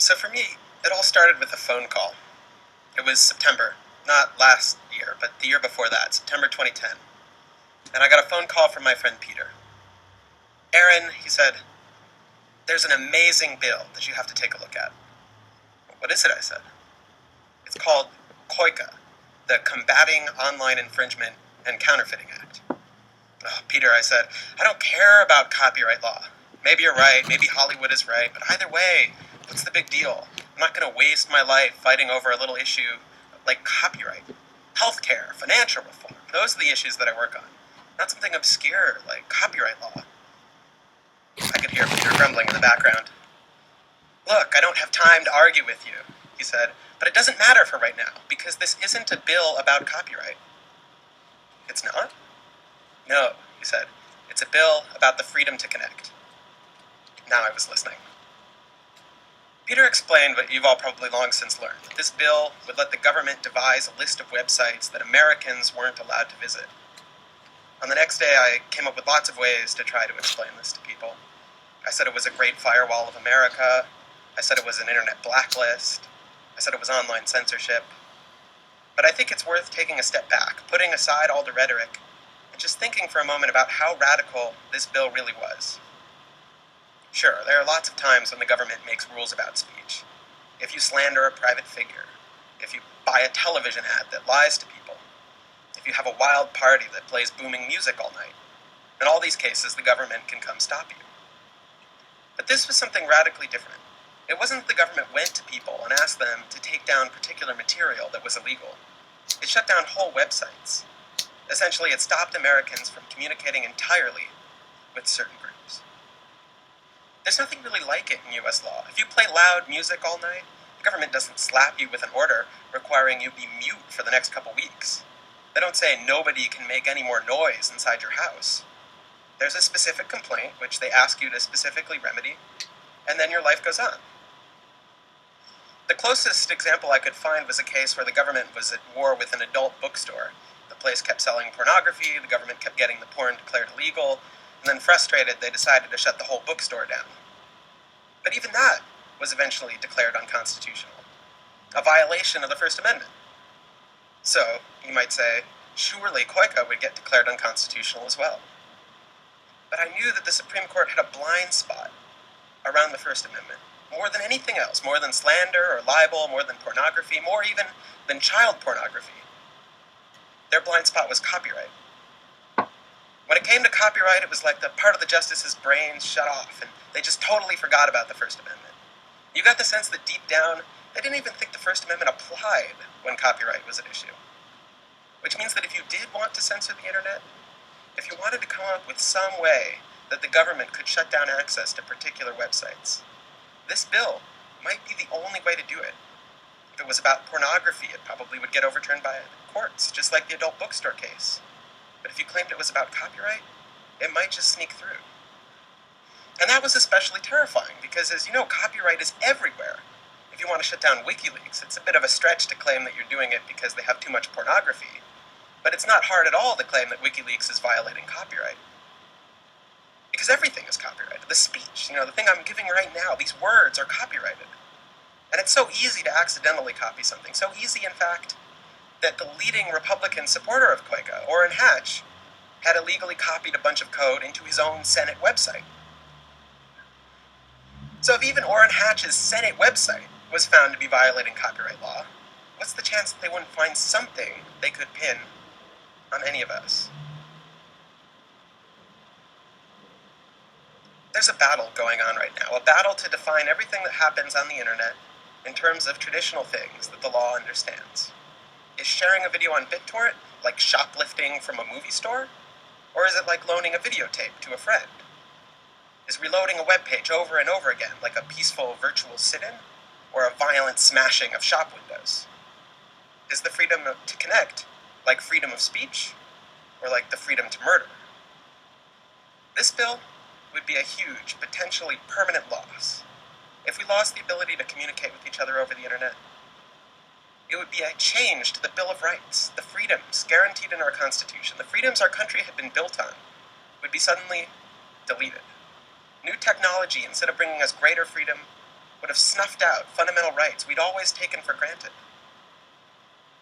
So for me, it all started with a phone call. It was September, not last year, but the year before that, September 2010. And I got a phone call from my friend Peter. Aaron, he said, there's an amazing bill that you have to take a look at. What is it? I said. It's called COICA, the Combating Online Infringement and Counterfeiting Act. Oh, Peter, I said, I don't care about copyright law. Maybe you're right, maybe Hollywood is right, but either way, what's the big deal? I'm not going to waste my life fighting over a little issue like copyright. Healthcare, financial reform, those are the issues that I work on. Not something obscure like copyright law. I could hear Peter grumbling in the background. Look, I don't have time to argue with you, he said, but it doesn't matter for right now, because this isn't a bill about copyright. It's not? No, he said. It's a bill about the freedom to connect. Now I was listening. Peter explained what you've all probably long since learned, that this bill would let the government devise a list of websites that Americans weren't allowed to visit. On the next day, I came up with lots of ways to try to explain this to people. I said it was a great firewall of America. I said it was an internet blacklist. I said it was online censorship. But I think it's worth taking a step back, putting aside all the rhetoric, and just thinking for a moment about how radical this bill really was. Sure, there are lots of times when the government makes rules about speech. If you slander a private figure, if you buy a television ad that lies to people, if you have a wild party that plays booming music all night, in all these cases the government can come stop you. But this was something radically different. It wasn't that the government went to people and asked them to take down particular material that was illegal. It shut down whole websites. Essentially, it stopped Americans from communicating entirely with certain groups. There's nothing really like it in U.S. law. If you play loud music all night, the government doesn't slap you with an order requiring you be mute for the next couple weeks. They don't say nobody can make any more noise inside your house. There's a specific complaint, which they ask you to specifically remedy, and then your life goes on. The closest example I could find was a case where the government was at war with an adult bookstore. The place kept selling pornography, the government kept getting the porn declared illegal, and then frustrated, they decided to shut the whole bookstore down. But even that was eventually declared unconstitutional, a violation of the First Amendment. So, you might say, surely COICA would get declared unconstitutional as well. But I knew that the Supreme Court had a blind spot around the First Amendment, more than anything else, more than slander or libel, more than pornography, more even than child pornography. Their blind spot was copyright. When it came to copyright, it was like the part of the justices' brains shut off, and they just totally forgot about the First Amendment. You got the sense that deep down, they didn't even think the First Amendment applied when copyright was at issue. Which means that if you did want to censor the internet, if you wanted to come up with some way that the government could shut down access to particular websites, this bill might be the only way to do it. If it was about pornography, it probably would get overturned by courts, just like the adult bookstore case. But if you claimed it was about copyright, it might just sneak through. And that was especially terrifying, because as you know, copyright is everywhere. If you want to shut down WikiLeaks, it's a bit of a stretch to claim that you're doing it because they have too much pornography. But it's not hard at all to claim that WikiLeaks is violating copyright. Because everything is copyrighted. The speech, the thing I'm giving right now, these words are copyrighted. And it's so easy to accidentally copy something. So easy, in fact, that the leading Republican supporter of COICA, Orrin Hatch, had illegally copied a bunch of code into his own Senate website. So if even Orrin Hatch's Senate website was found to be violating copyright law, what's the chance that they wouldn't find something they could pin on any of us? There's a battle going on right now, a battle to define everything that happens on the internet in terms of traditional things that the law understands. Is sharing a video on BitTorrent like shoplifting from a movie store? Or is it like loaning a videotape to a friend? Is reloading a web page over and over again like a peaceful virtual sit-in? Or a violent smashing of shop windows? Is the freedom to connect like freedom of speech? Or like the freedom to murder? This bill would be a huge, potentially permanent loss. If we lost the ability to communicate with each other over the internet, it would be a change to the Bill of Rights, the freedoms guaranteed in our Constitution, the freedoms our country had been built on, would be suddenly deleted. New technology, instead of bringing us greater freedom, would have snuffed out fundamental rights we'd always taken for granted.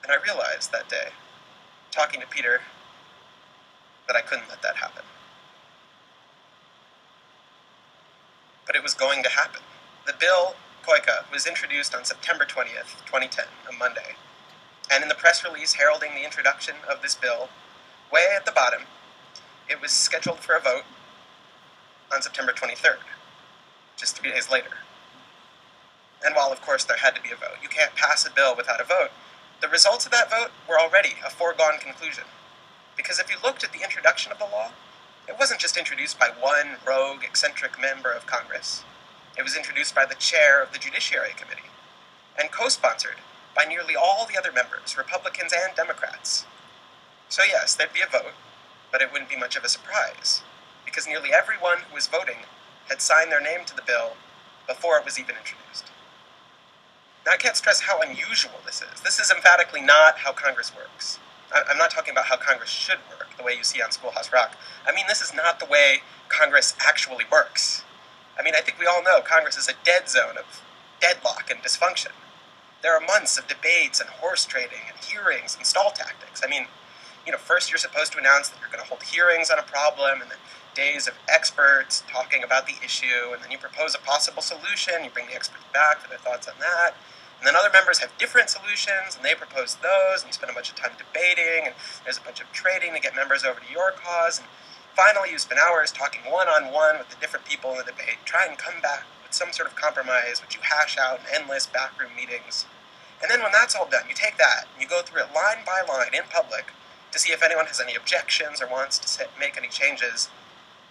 And I realized that day, talking to Peter, that I couldn't let that happen. But it was going to happen. The bill, COICA, was introduced on September 20th, 2010, a Monday. And in the press release heralding the introduction of this bill, way at the bottom, it was scheduled for a vote on September 23rd, just 3 days later. And while, of course, there had to be a vote, you can't pass a bill without a vote, the results of that vote were already a foregone conclusion. Because if you looked at the introduction of the law, it wasn't just introduced by one rogue, eccentric member of Congress. It was introduced by the chair of the Judiciary Committee, and co-sponsored by nearly all the other members, Republicans and Democrats. So yes, there'd be a vote, but it wouldn't be much of a surprise, because nearly everyone who was voting had signed their name to the bill before it was even introduced. Now, I can't stress how unusual this is. This is emphatically not how Congress works. I'm not talking about how Congress should work, the way you see on Schoolhouse Rock. I mean, this is not the way Congress actually works. I mean, I think we all know Congress is a dead zone of deadlock and dysfunction. There are months of debates and horse trading and hearings and stall tactics. I mean, first you're supposed to announce that you're going to hold hearings on a problem, and then days of experts talking about the issue, and then you propose a possible solution, you bring the experts back for their thoughts on that, and then other members have different solutions, and they propose those, and you spend a bunch of time debating, and there's a bunch of trading to get members over to your cause, and finally you spend hours talking one-on-one with the different people in the debate, try and come back with some sort of compromise, which you hash out in endless backroom meetings. And then when that's all done, you take that, and you go through it line by line in public to see if anyone has any objections or wants to make any changes,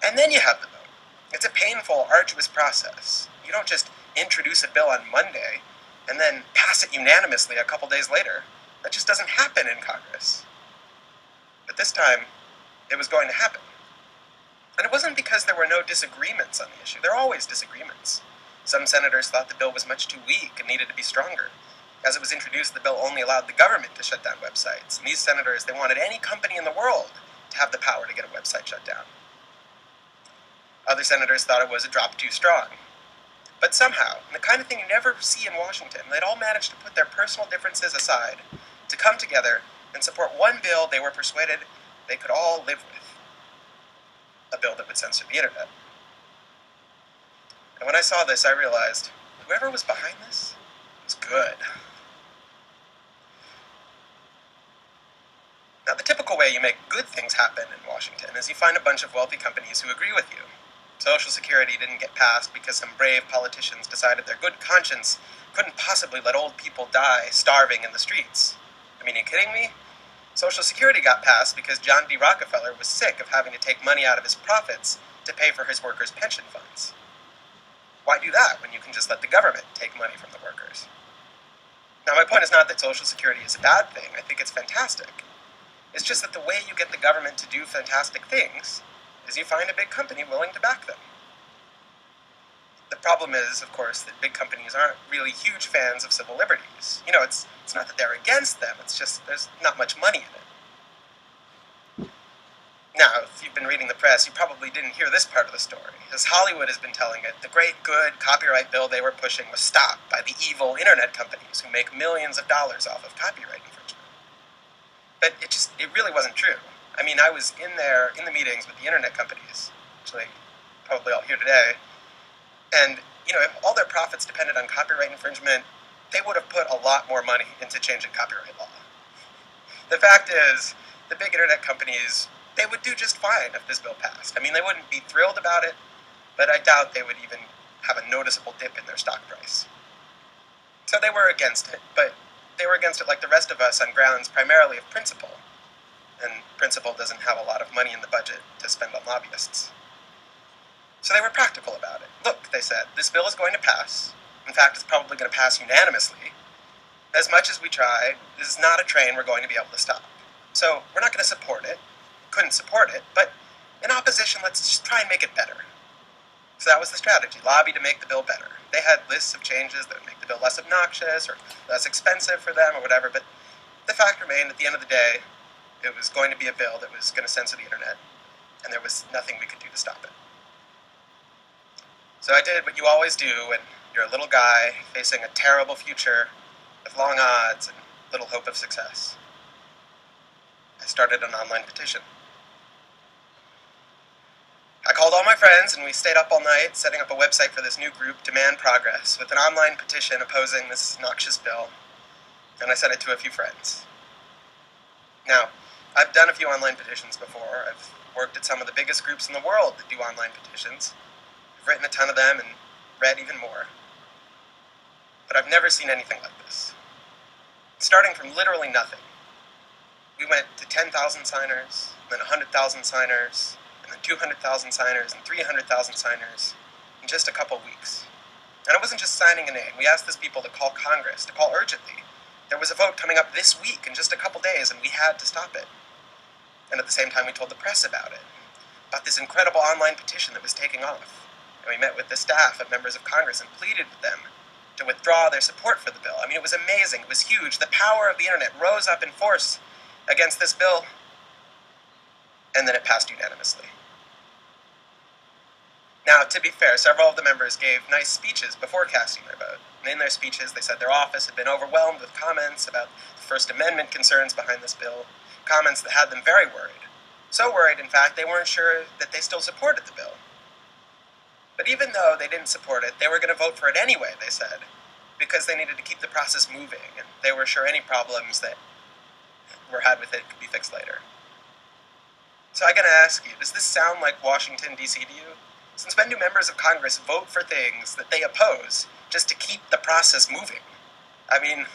and then you have the vote. It's a painful, arduous process. You don't just introduce a bill on Monday and then pass it unanimously a couple days later. That just doesn't happen in Congress. But this time, it was going to happen. And it wasn't because there were no disagreements on the issue. There are always disagreements. Some senators thought the bill was much too weak and needed to be stronger. As it was introduced, the bill only allowed the government to shut down websites. And these senators, they wanted any company in the world to have the power to get a website shut down. Other senators thought it was a drop too strong. But somehow, and the kind of thing you never see in Washington, they'd all managed to put their personal differences aside to come together and support one bill they were persuaded they could all live with. A bill that would censor the internet. And when I saw this, I realized whoever was behind this was good. Now, the typical way you make good things happen in Washington is you find a bunch of wealthy companies who agree with you. Social Security didn't get passed because some brave politicians decided their good conscience couldn't possibly let old people die starving in the streets. I mean, are you kidding me? Social Security got passed because John D. Rockefeller was sick of having to take money out of his profits to pay for his workers' pension funds. Why do that when you can just let the government take money from the workers? Now, my point is not that Social Security is a bad thing. I think it's fantastic. It's just that the way you get the government to do fantastic things is you find a big company willing to back them. The problem is, of course, that big companies aren't really huge fans of civil liberties. It's not that they're against them, it's just there's not much money in it. Now, if you've been reading the press, you probably didn't hear this part of the story. As Hollywood has been telling it, the great good copyright bill they were pushing was stopped by the evil internet companies who make millions of dollars off of copyright infringement. But it really wasn't true. I mean, I was in the meetings with the internet companies, actually, probably all here today, and, if all their profits depended on copyright infringement, they would have put a lot more money into changing copyright law. The fact is, the big internet companies, they would do just fine if this bill passed. I mean, they wouldn't be thrilled about it, but I doubt they would even have a noticeable dip in their stock price. So they were against it, but they were against it like the rest of us on grounds primarily of principle. And principle doesn't have a lot of money in the budget to spend on lobbyists. So they were practical about it. Look, they said, this bill is going to pass. In fact, it's probably going to pass unanimously. As much as we try, this is not a train we're going to be able to stop. So we're not going to support it. Couldn't support it, but in opposition, let's just try and make it better. So that was the strategy, lobby to make the bill better. They had lists of changes that would make the bill less obnoxious or less expensive for them or whatever, but the fact remained, at the end of the day, it was going to be a bill that was going to censor the internet, and there was nothing we could do to stop it. So I did what you always do when You're a little guy facing a terrible future with long odds and little hope of success. I started an online petition. I called all my friends and we stayed up all night setting up a website for this new group, Demand Progress, with an online petition opposing this noxious bill, and I sent it to a few friends. Now, I've done a few online petitions before. I've worked at some of the biggest groups in the world that do online petitions. I've written a ton of them and read even more. But I've never seen anything like this. Starting from literally nothing. We went to 10,000 signers, then 100,000 signers, and then 200,000 signers, and 300,000 signers in just a couple weeks. And it wasn't just signing a name. We asked these people to call Congress, to call urgently. There was a vote coming up this week in just a couple days, and we had to stop it. And at the same time, we told the press about it, about this incredible online petition that was taking off. And we met with the staff and members of Congress and pleaded with them to withdraw their support for the bill. I mean, it was amazing. It was huge. The power of the internet rose up in force against this bill, and then it passed unanimously. Now, to be fair, several of the members gave nice speeches before casting their vote. And in their speeches, they said their office had been overwhelmed with comments about the First Amendment concerns behind this bill, comments that had them very worried. So worried, in fact, they weren't sure that they still supported the bill. But even though they didn't support it, they were going to vote for it anyway, they said, because they needed to keep the process moving, and they were sure any problems that were had with it could be fixed later. So I gotta ask you, does this sound like Washington, D.C. to you? Since when do members of Congress vote for things that they oppose just to keep the process moving? I mean,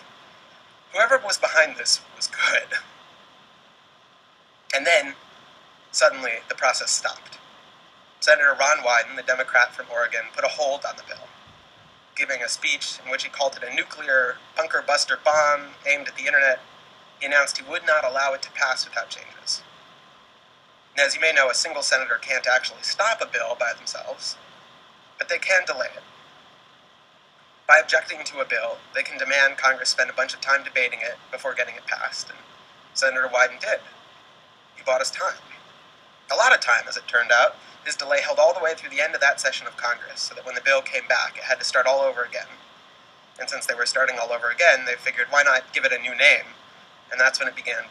whoever was behind this was good. And then, suddenly, the process stopped. Senator Ron Wyden, the Democrat from Oregon, put a hold on the bill, giving a speech in which he called it a nuclear bunker-buster bomb aimed at the internet. He announced he would not allow it to pass without changes. And as you may know, a single senator can't actually stop a bill by themselves, but they can delay it. By objecting to a bill, they can demand Congress spend a bunch of time debating it before getting it passed, and Senator Wyden did. He bought us time. A lot of time, as it turned out. His delay held all the way through the end of that session of Congress, so that when the bill came back, it had to start all over again. And since they were starting all over again, they figured, why not give it a new name? And that's when it began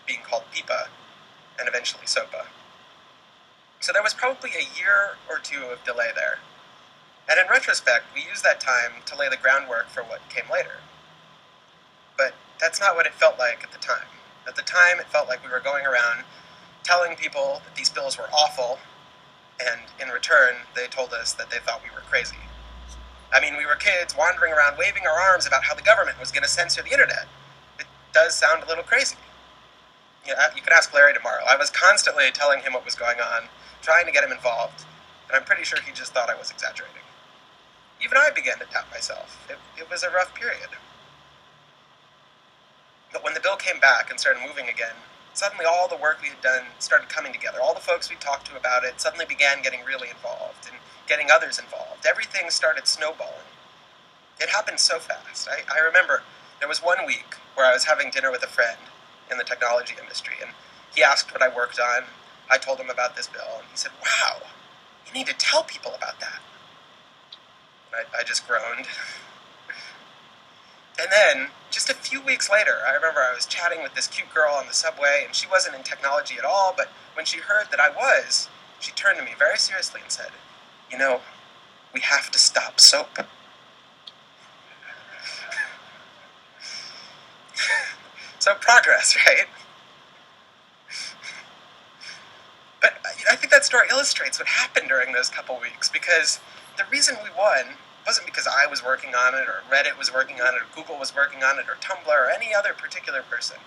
being called PIPA, and eventually SOPA. So there was probably a year or two of delay there. And in retrospect, we used that time to lay the groundwork for what came later. But that's not what it felt like at the time. At the time, it felt like we were going around telling people that these bills were awful, and in return, they told us that they thought we were crazy. I mean, we were kids wandering around waving our arms about how the government was going to censor the internet. It does sound a little crazy. You can ask Larry tomorrow. I was constantly telling him what was going on, trying to get him involved, and I'm pretty sure he just thought I was exaggerating. Even I began to doubt myself. It was a rough period. But when the bill came back and started moving again, suddenly all the work we had done started coming together. All the folks we talked to about it suddenly began getting really involved and getting others involved. Everything started snowballing. It happened so fast. I remember there was one week where I was having dinner with a friend in the technology industry, and he asked what I worked on. I told him about this bill, and he said, "Wow, you need to tell people about that." And I just groaned. And then, just a few weeks later, I remember I was chatting with this cute girl on the subway, and she wasn't in technology at all, but when she heard that I was, she turned to me very seriously and said, "You know, we have to stop soap." So progress, right? But I think that story illustrates what happened during those couple weeks, because the reason we won wasn't because I was working on it, or Reddit was working on it, or Google was working on it, or Tumblr, or any other particular person.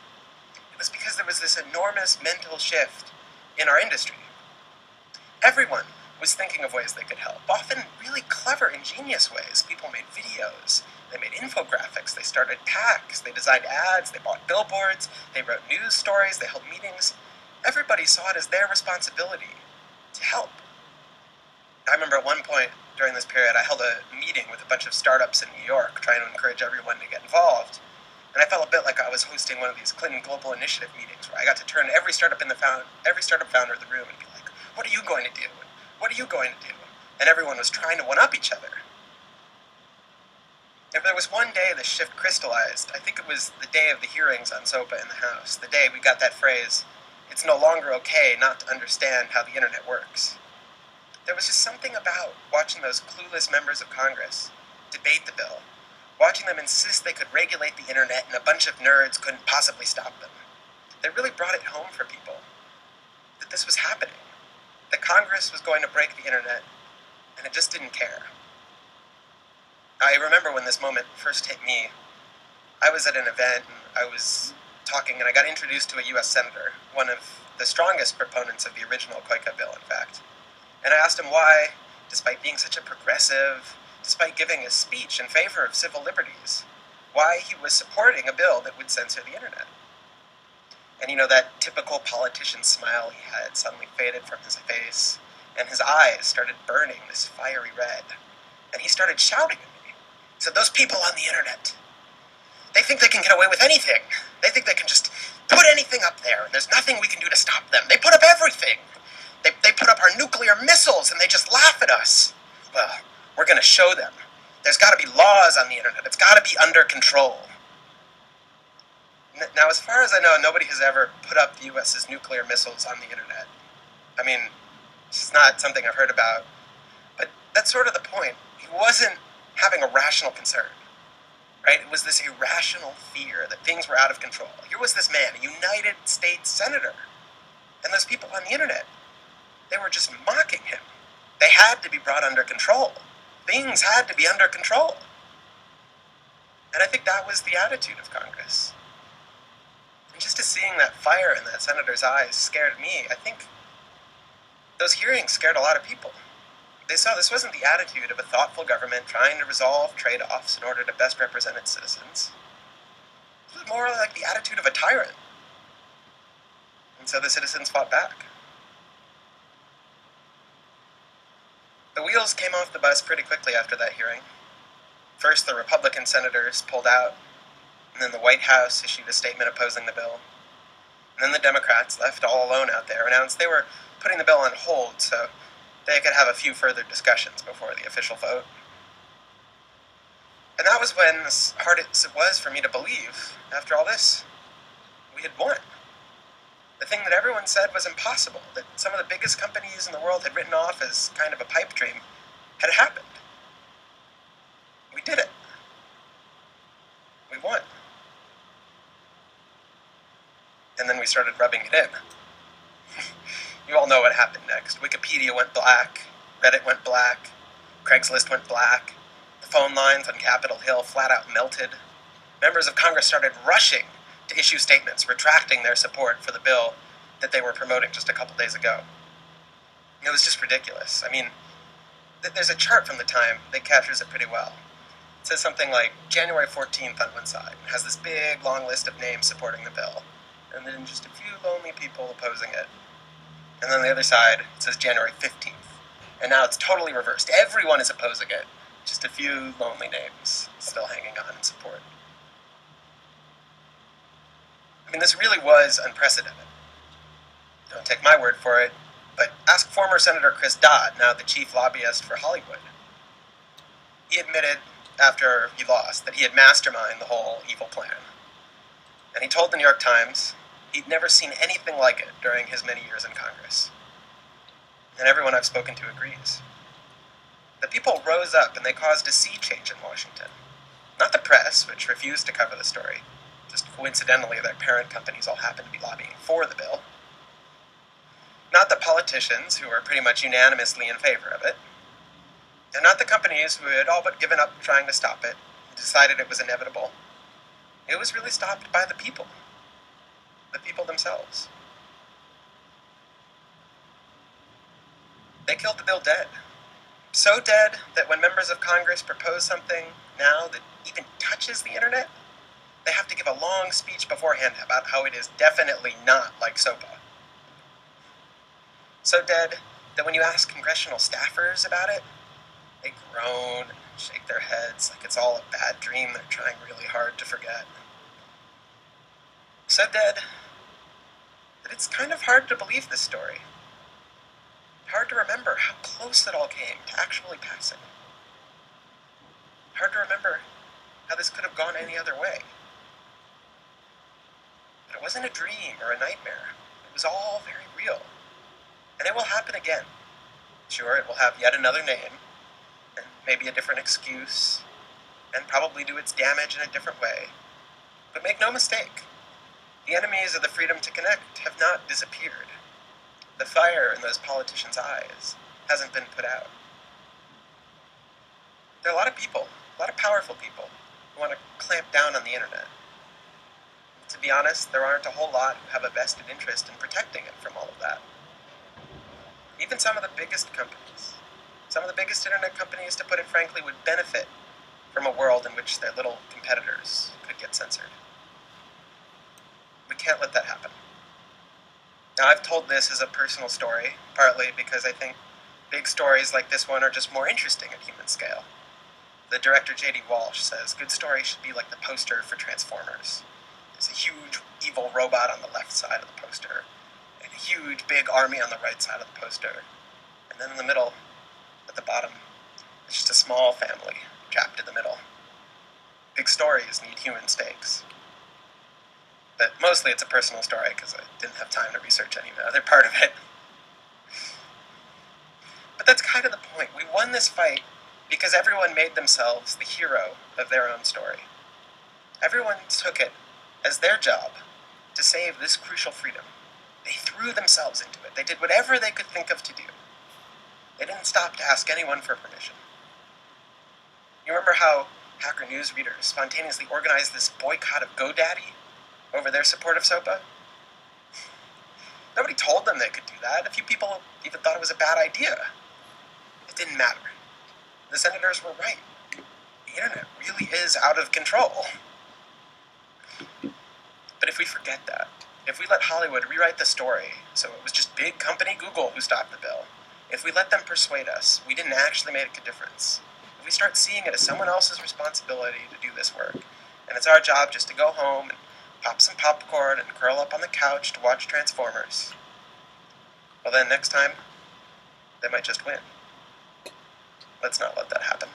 It was because there was this enormous mental shift in our industry. Everyone was thinking of ways they could help, often really clever, ingenious ways. People made videos, they made infographics, they started PACs, they designed ads, they bought billboards, they wrote news stories, they held meetings. Everybody saw it as their responsibility to help. I remember at one point during this period, I held a meeting with a bunch of startups in New York, trying to encourage everyone to get involved. And I felt a bit like I was hosting one of these Clinton Global Initiative meetings, where I got to turn every startup founder in the room and be like, "What are you going to do? What are you going to do?" And everyone was trying to one-up each other. If there was one day the shift crystallized, I think it was the day of the hearings on SOPA in the House, the day we got that phrase, "It's no longer okay not to understand how the internet works." There was just something about watching those clueless members of Congress debate the bill, watching them insist they could regulate the internet and a bunch of nerds couldn't possibly stop them. They really brought it home for people that this was happening, that Congress was going to break the internet, and it just didn't care. I remember when this moment first hit me. I was at an event and I was talking and I got introduced to a U.S. Senator, one of the strongest proponents of the original COICA bill, in fact. And I asked him why, despite being such a progressive, despite giving a speech in favor of civil liberties, why he was supporting a bill that would censor the internet. And that typical politician smile he had suddenly faded from his face, and his eyes started burning this fiery red. And he started shouting at me. He said, "Those people on the internet, they think they can get away with anything. They think they can just put anything up there, and there's nothing we can do to stop them. They put up everything. They put up our nuclear missiles, and they just laugh at us. Well, we're going to show them. There's got to be laws on the internet. It's got to be under control." Now, as far as I know, nobody has ever put up the U.S.'s nuclear missiles on the internet. I mean, it's not something I've heard about. But that's sort of the point. He wasn't having a rational concern, right? It was this irrational fear that things were out of control. Here was this man, a United States senator, and those people on the internet, they were just mocking him. They had to be brought under control. Things had to be under control. And I think that was the attitude of Congress. And just seeing that fire in that senator's eyes scared me. I think those hearings scared a lot of people. They saw this wasn't the attitude of a thoughtful government trying to resolve trade-offs in order to best represent its citizens. It was more like the attitude of a tyrant. And so the citizens fought back. The wheels came off the bus pretty quickly after that hearing. First, the Republican senators pulled out, and then the White House issued a statement opposing the bill. And then the Democrats, left all alone out there, announced they were putting the bill on hold so they could have a few further discussions before the official vote. And that was when, as hard as it was for me to believe, after all this, we had won. The thing that everyone said was impossible, that some of the biggest companies in the world had written off as kind of a pipe dream, had happened. We did it. We won. And then we started rubbing it in. You all know what happened next. Wikipedia went black, Reddit went black, Craigslist went black, the phone lines on Capitol Hill flat out melted. Members of Congress started rushing to issue statements retracting their support for the bill that they were promoting just a couple days ago. It was just ridiculous. I mean, there's a chart from the time that captures it pretty well. It says something like January 14th on one side. It has this big, long list of names supporting the bill, and then just a few lonely people opposing it. And then on the other side, it says January 15th. And now it's totally reversed. Everyone is opposing it. Just a few lonely names still hanging on in support. I mean, this really was unprecedented. Don't take my word for it, but ask former Senator Chris Dodd, now the chief lobbyist for Hollywood. He admitted, after he lost, that he had masterminded the whole evil plan. And he told the New York Times he'd never seen anything like it during his many years in Congress. And everyone I've spoken to agrees. The people rose up and they caused a sea change in Washington. Not the press, which refused to cover the story. Just coincidentally, their parent companies all happened to be lobbying for the bill. Not the politicians, who were pretty much unanimously in favor of it. And not the companies who had all but given up trying to stop it, and decided it was inevitable. It was really stopped by the people. The people themselves. They killed the bill dead. So dead that when members of Congress propose something now that even touches the internet, they have to give a long speech beforehand about how it is definitely not like SOPA. So dead that when you ask congressional staffers about it, they groan and shake their heads like it's all a bad dream they're trying really hard to forget. So dead that it's kind of hard to believe this story. Hard to remember how close it all came to actually passing. Hard to remember how this could have gone any other way. But it wasn't a dream or a nightmare. It was all very real. And it will happen again. Sure, it will have yet another name, and maybe a different excuse, and probably do its damage in a different way. But make no mistake, the enemies of the freedom to connect have not disappeared. The fire in those politicians' eyes hasn't been put out. There are a lot of people, a lot of powerful people, who want to clamp down on the internet. To be honest, there aren't a whole lot who have a vested interest in protecting it from all of that. Even some of the biggest companies, some of the biggest internet companies, to put it frankly, would benefit from a world in which their little competitors could get censored. We can't let that happen. Now, I've told this as a personal story, partly because I think big stories like this one are just more interesting at human scale. The director J.D. Walsh says good stories should be like the poster for Transformers. There's a huge evil robot on the left side of the poster, and a huge big army on the right side of the poster. And then in the middle, at the bottom, it's just a small family trapped in the middle. Big stories need human stakes. But mostly it's a personal story because I didn't have time to research any other part of it. But that's kind of the point. We won this fight because everyone made themselves the hero of their own story. Everyone took it as their job to save this crucial freedom. They threw themselves into it. They did whatever they could think of to do. They didn't stop to ask anyone for permission. You remember how Hacker News readers spontaneously organized this boycott of GoDaddy over their support of SOPA? Nobody told them they could do that. A few people even thought it was a bad idea. It didn't matter. The senators were right. The internet really is out of control. But if we forget that, if we let Hollywood rewrite the story so it was just big company Google who stopped the bill, if we let them persuade us we didn't actually make a difference, if we start seeing it as someone else's responsibility to do this work, and it's our job just to go home and pop some popcorn and curl up on the couch to watch Transformers, well then next time, they might just win. Let's not let that happen.